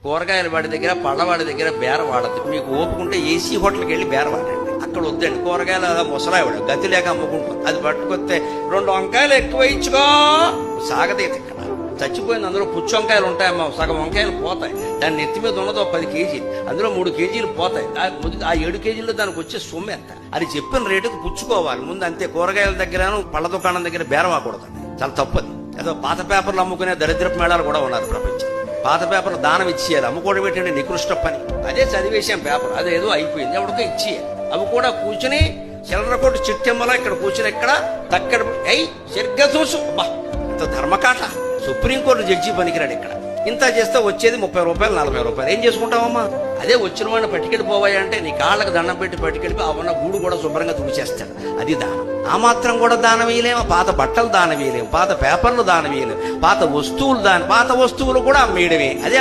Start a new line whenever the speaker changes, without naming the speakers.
కూరగాయల వాడి దగ్గర పళ్ళవాడి దగ్గర బేరం వాడద్దు. మీకు ఓపుకుంటే ఏసీ హోటల్కి వెళ్ళి బేరం వాడండి. అక్కడ వద్దండి. కూరగాయలు ముసలావిడ గతి లేక అమ్ముకుంటుంది. అది పట్టుకొస్తే 2 వంకాయలు ఎక్కువ ఇచ్చుకో సాగదీత. ఇక్కడ చచ్చిపోయింది. అందులో పుచ్చు వంకాయలు ఉంటాయమ్మా, సగం వంకాయలు పోతాయి. దాని నెత్తి మీద ఉన్నది 10 కేజీలు, అందులో 3 కేజీలు పోతాయి. ఆ 7 కేజీల్లో దానికి వచ్చే సొమ్ము ఎంత? అది చెప్పిన రేటుకు పుచ్చుకోవాలి ముందు, అంతే. కూరగాయల దగ్గర పళ్ళ దుకాణం దగ్గర బేరం ఆకూడదండి, చాలా తప్పది. ఏదో పాత పేపర్లు అమ్ముకునే దరిద్రపు మేళాలు కూడా ఉన్నారు ప్రపంచం. పాత పేపర్లు దానం ఇచ్చేయాలి. అమ్ముకోవడం ఏంటంటే నికృష్ట పని. అదే చదివేసాం పేపర్, అదేదో అయిపోయింది, ఎవరికో ఇచ్చేయాలి. అవి కూడా కూర్చుని చిల్లరకోటి చిట్టెమ్మలో ఇక్కడ కూర్చుని ఇక్కడ తక్కడ అయి సరిగ్గా చూసు. అబ్బా ఇంత ధర్మకాట. సుప్రీంకోర్టు జడ్జి పనికిరాడు ఇక్కడ. ఇంత చేస్తే వచ్చేది 30 రూపాయలు 40 రూపాయలు. ఏం చేసుకుంటావమ్మా? అదే వచ్చిన వాడిని పట్టుకెళ్ళిపోవాయి అంటే నీ కాళ్ళకు దండం పెట్టి పట్టుకెళ్ళి అవన్న గూడు కూడా శుభ్రంగా తుడిచేస్తాడు. అది దానం. ఆ మాత్రం కూడా దానం వేయలేము. పాత బట్టలు దానం వేయలేము, పాత పేపర్లు దానం వేయలేము, పాత వస్తువులు కూడా అమ్మేయడమే. అదే